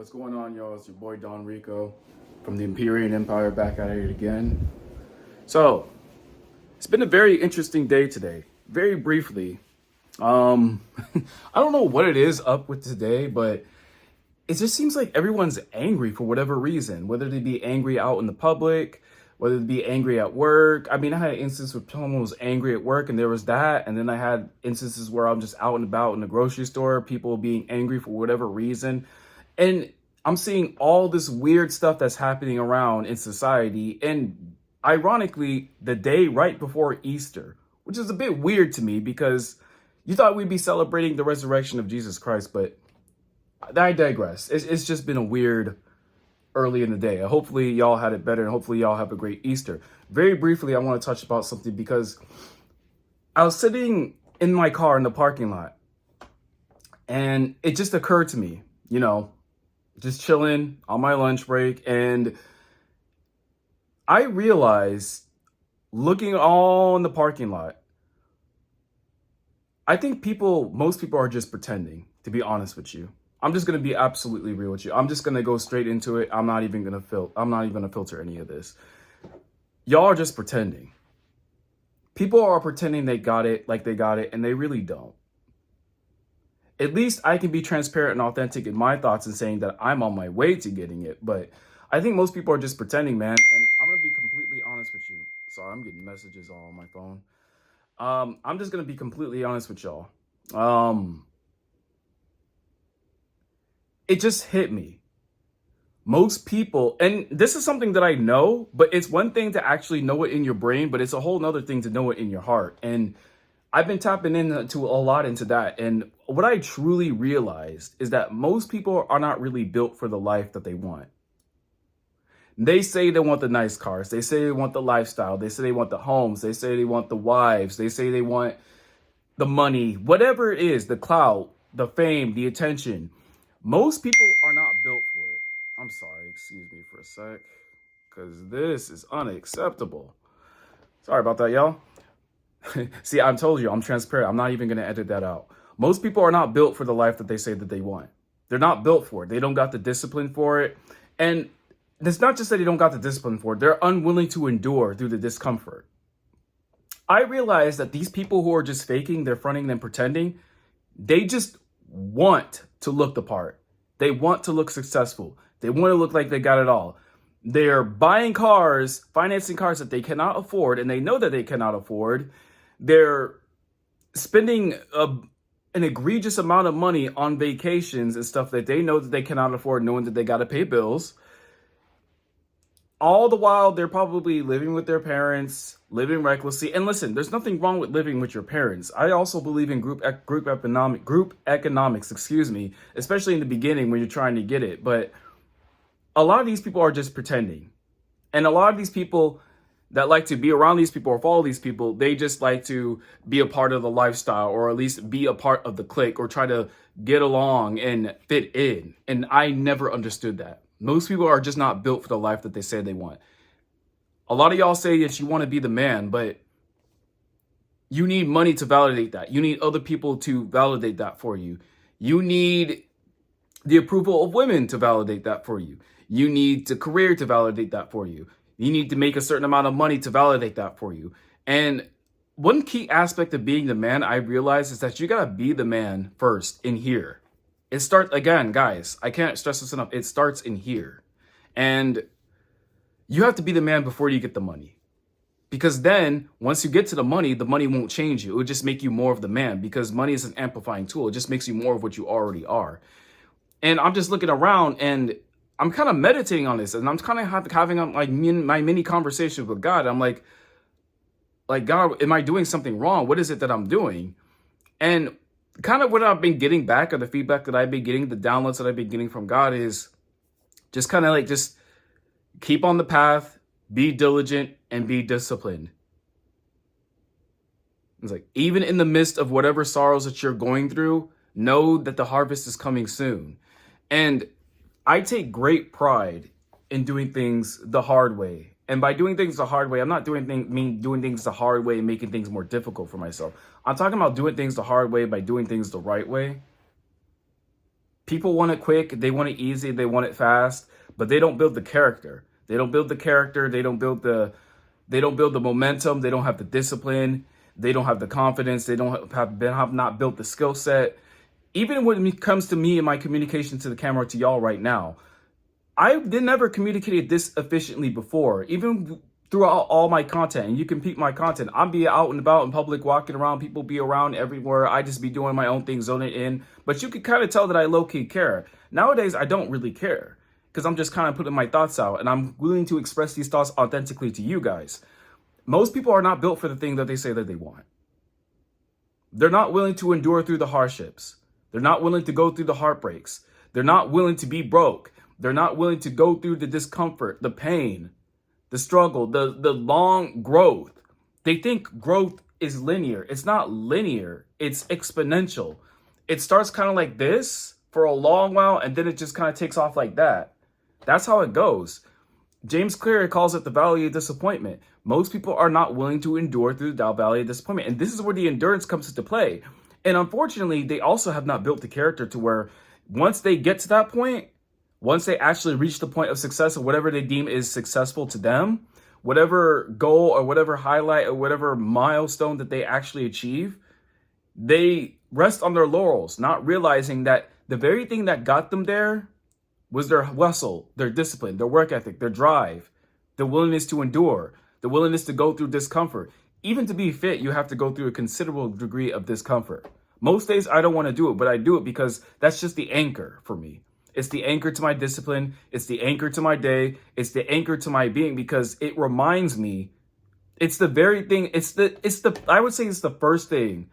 What's going on, y'all? It's your boy Donrico from the Imperial Empire back at it again. So, it's been a very interesting day today. Very briefly, I don't know what it is up with today, but it just seems like everyone's angry for whatever reason, whether they be angry out in the public, whether they be angry at work. I mean, I had an instance where someone was angry at work and there was that. And then I had instances where I'm just out and about in the grocery store, people being angry for whatever reason. And I'm seeing all this weird stuff that's happening around in society. And ironically, the day right before Easter, which is a bit weird to me because you thought we'd be celebrating the resurrection of Jesus Christ, but I digress. It's just been a weird early in the day. Hopefully y'all had it better and hopefully y'all have a great Easter. Very briefly, I want to touch about something because I was sitting in my car in the parking lot and it just occurred to me, just chilling on my lunch break. And I realized, looking all in the parking lot, I think most people are just pretending, to be honest with you. I'm just going to be absolutely real with you. I'm just going to go straight into it. I'm not even going to filter any of this. Y'all are just pretending. People are pretending they got it, like they got it, and they really don't. At least I can be transparent and authentic in my thoughts and saying that I'm on my way to getting it. But I think most people are just pretending, man. And I'm going to be completely honest with you. Sorry, I'm getting messages all on my phone. I'm just going to be completely honest with y'all. It just hit me. Most people, and this is something that I know, but it's one thing to actually know it in your brain, but it's a whole nother thing to know it in your heart. And I've been tapping into a lot into that. And what I truly realized is that most people are not really built for the life that they want. They say they want the nice cars. They say they want the lifestyle. They say they want the homes. They say they want the wives. They say they want the money, whatever it is, the clout, the fame, the attention. Most people are not built for it. I'm sorry, excuse me for a sec, because this is unacceptable. Sorry about that, y'all. See, I told you, I'm transparent. I'm not even going to edit that out. Most people are not built for the life that they say that they want. They're not built for it. They don't got the discipline for it. And it's not just that they don't got the discipline for it. They're unwilling to endure through the discomfort. I realize that these people who are just faking, they're fronting and pretending, they just want to look the part. They want to look successful. They want to look like they got it all. They're buying cars, financing cars that they cannot afford, and they know that they cannot afford. They're spending an egregious amount of money on vacations and stuff that they know that they cannot afford, knowing that they got to pay bills. All the while, they're probably living with their parents, living recklessly. And listen, there's nothing wrong with living with your parents. I also believe in group economics, especially in the beginning when you're trying to get it. But a lot of these people are just pretending. And a lot of these people that like to be around these people or follow these people, they just like to be a part of the lifestyle or at least be a part of the clique or try to get along and fit in. And I never understood that. Most people are just not built for the life that they say they want. A lot of y'all say that you want to be the man, but you need money to validate that. You need other people to validate that for you. You need the approval of women to validate that for you. You need the career to validate that for you. You need to make a certain amount of money to validate that for you. And one key aspect of being the man I realize is that you got to be the man first in here. It starts, again, guys, I can't stress this enough. It starts in here. And you have to be the man before you get the money. Because then, once you get to the money won't change you. It will just make you more of the man because money is an amplifying tool. It just makes you more of what you already are. And I'm just looking around and I'm kind of meditating on this. And I'm kind of having my mini conversation with God. I'm like, God, am I doing something wrong? What is it that I'm doing? And kind of what I've been getting back, or the feedback that I've been getting, the downloads that I've been getting from God is just kind of just keep on the path, be diligent, and be disciplined. It's like, even in the midst of whatever sorrows that you're going through, know that the harvest is coming soon. And I take great pride in doing things the hard way. And by doing things the hard way, I'm not doing things the hard way and making things more difficult for myself. I'm talking about doing things the hard way by doing things the right way. People want it quick, they want it easy, they want it fast, but they don't build the character. They don't build the character, they don't build the momentum, they don't have the discipline, they don't have the confidence, they don't have not built the skill set. Even when it comes to me and my communication to the camera, to y'all right now, I never communicated this efficiently before, even throughout all my content. And you can peep my content. I'm be out and about in public, walking around, people be around everywhere. I just be doing my own thing, zoning in. But you can kind of tell that I low-key care. Nowadays, I don't really care because I'm just kind of putting my thoughts out and I'm willing to express these thoughts authentically to you guys. Most people are not built for the thing that they say that they want. They're not willing to endure through the hardships. They're not willing to go through the heartbreaks. They're not willing to be broke. They're not willing to go through the discomfort, the pain, the struggle, the long growth. They think growth is linear. It's not linear. It's exponential. It starts kind of like this for a long while, and then it just kind of takes off like that. That's how it goes. James Clear calls it the valley of disappointment. Most people are not willing to endure through the valley of disappointment. And this is where the endurance comes into play. And unfortunately, they also have not built the character to where once they get to that point, once they actually reach the point of success or whatever they deem is successful to them, whatever goal or whatever highlight or whatever milestone that they actually achieve, they rest on their laurels, not realizing that the very thing that got them there was their hustle, their discipline, their work ethic, their drive, the willingness to endure, the willingness to go through discomfort. Even to be fit, you have to go through a considerable degree of discomfort. Most days I don't want to do it, but I do it because that's just the anchor for me. It's the anchor to my discipline. It's the anchor to my day. It's the anchor to my being because it reminds me, it's the very thing, I would say it's the first thing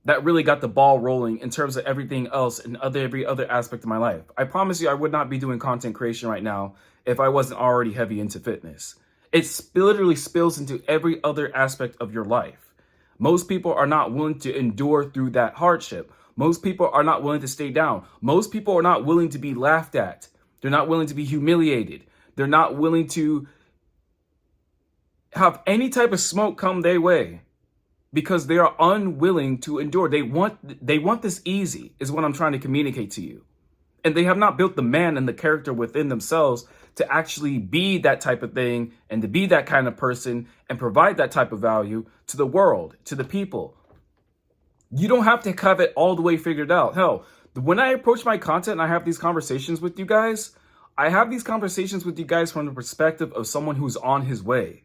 that really got the ball rolling in terms of everything else and every other aspect of my life. I promise you I would not be doing content creation right now if I wasn't already heavy into fitness. It literally spills into every other aspect of your life. Most people are not willing to endure through that hardship. Most people are not willing to stay down. Most people are not willing to be laughed at. They're not willing to be humiliated. They're not willing to have any type of smoke come their way because they are unwilling to endure. They want this easy is what I'm trying to communicate to you. And they have not built the man and the character within themselves to actually be that type of thing and to be that kind of person and provide that type of value to the world, to the people. You don't have to have it all the way figured out. Hell, when I approach my content and I have these conversations with you guys, I have these conversations with you guys from the perspective of someone who's on his way.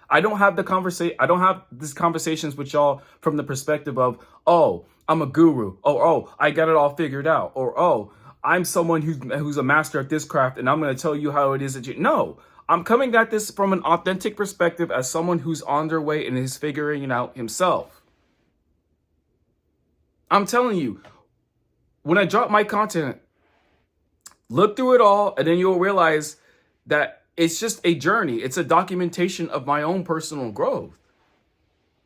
I don't have these conversations with y'all from the perspective of, oh, I'm a guru. Oh, I got it all figured out. Or, oh, I'm someone who's a master at this craft and I'm going to tell you how it is that no, I'm coming at this from an authentic perspective as someone who's on their way and is figuring it out himself. I'm telling you, when I drop my content, look through it all and then you'll realize that it's just a journey. It's a documentation of my own personal growth.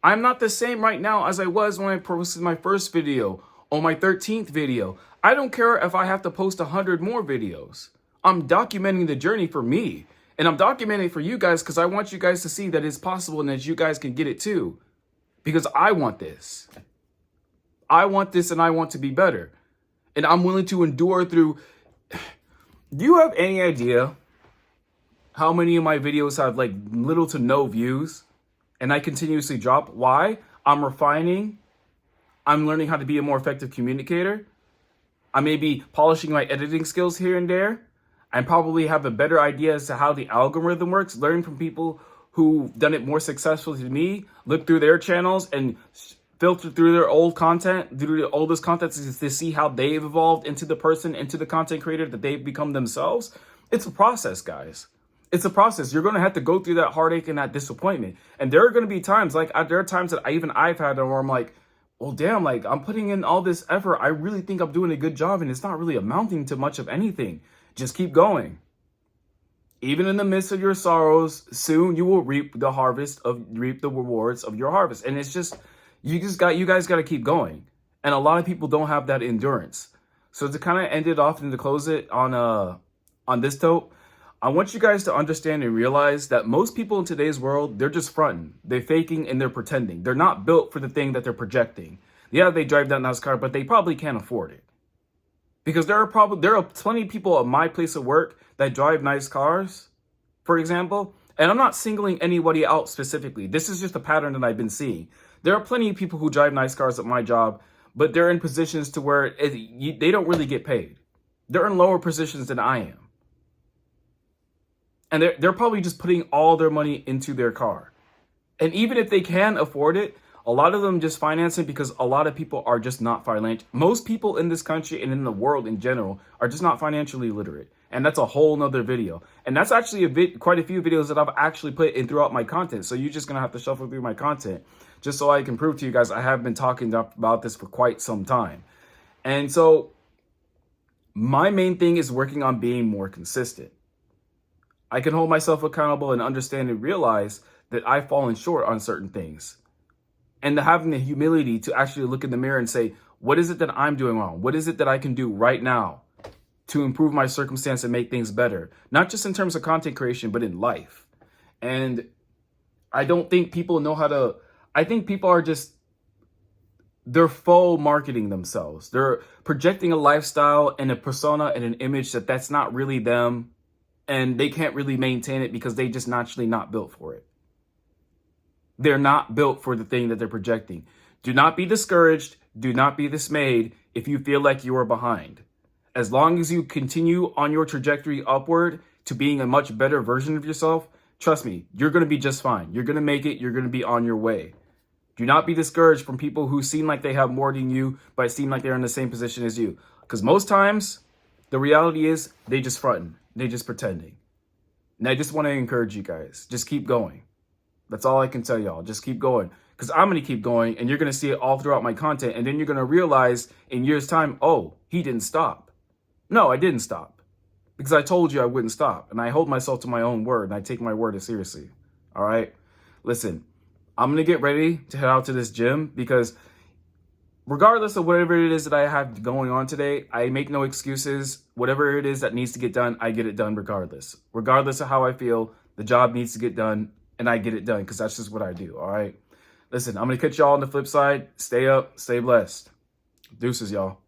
I'm not the same right now as I was when I posted my first video or my 13th video. I don't care if I have to post 100 more videos. I'm documenting the journey for me. And I'm documenting it for you guys because I want you guys to see that it's possible and that you guys can get it too. Because I want this. I want this and I want to be better. And I'm willing to endure through. Do you have any idea how many of my videos have like little to no views? And I continuously drop. Why? I'm refining. I'm learning how to be a more effective communicator. I may be polishing my editing skills here and there. I probably have a better idea as to how the algorithm works. Learn from people who've done it more successfully than me. Look through their channels and filter through their old content, through the oldest content to see how they've evolved into the person, into the content creator that they've become themselves. It's a process, guys. It's a process. You're going to have to go through that heartache and that disappointment. And there are going to be times, like there are times that I've had where I'm like, well, damn, like I'm putting in all this effort. I really think I'm doing a good job and it's not really amounting to much of anything. Just keep going. Even in the midst of your sorrows, soon you will reap the rewards of your harvest. And it's just, you guys got to keep going. And a lot of people don't have that endurance. So to kind of end it off and to close it on this note, I want you guys to understand and realize that most people in today's world, they're just fronting. They're faking and they're pretending. They're not built for the thing that they're projecting. Yeah, they drive that nice car, but they probably can't afford it. Because there are plenty of people at my place of work that drive nice cars, for example. And I'm not singling anybody out specifically. This is just a pattern that I've been seeing. There are plenty of people who drive nice cars at my job, but they're in positions to where they don't really get paid. They're in lower positions than I am. And they're probably just putting all their money into their car. And even if they can afford it, a lot of them just finance it because a lot of people are just not financial. Most people in this country and in the world in general are just not financially literate. And that's a whole nother video. And that's actually quite a few videos that I've actually put in throughout my content. So you're just going to have to shuffle through my content just so I can prove to you guys I have been talking about this for quite some time. And so my main thing is working on being more consistent. I can hold myself accountable and understand and realize that I've fallen short on certain things. And having the humility to actually look in the mirror and say, what is it that I'm doing wrong? What is it that I can do right now to improve my circumstance and make things better? Not just in terms of content creation, but in life. And I don't think people know how to, I think people are just, they're faux marketing themselves. They're projecting a lifestyle and a persona and an image that's not really them. And they can't really maintain it because they just naturally not built for it. They're not built for the thing that they're projecting. Do not be discouraged. Do not be dismayed if you feel like you are behind. As long as you continue on your trajectory upward to being a much better version of yourself, trust me, you're going to be just fine. You're going to make it. You're going to be on your way. Do not be discouraged from people who seem like they have more than you, but seem like they're in the same position as you. Because most times, the reality is they just fronting. They just pretending. And I just want to encourage you guys. Just keep going. That's all I can tell y'all. Just keep going. Because I'm going to keep going, and you're going to see it all throughout my content. And then you're going to realize in years' time, oh, he didn't stop. No, I didn't stop. Because I told you I wouldn't stop. And I hold myself to my own word, and I take my word as seriously. All right? Listen, I'm going to get ready to head out to this gym because regardless of whatever it is that I have going on today, I make no excuses. Whatever it is that needs to get done, I get it done regardless. Regardless of how I feel, the job needs to get done, and I get it done because that's just what I do, all right? Listen, I'm going to catch y'all on the flip side. Stay up, stay blessed. Deuces, y'all.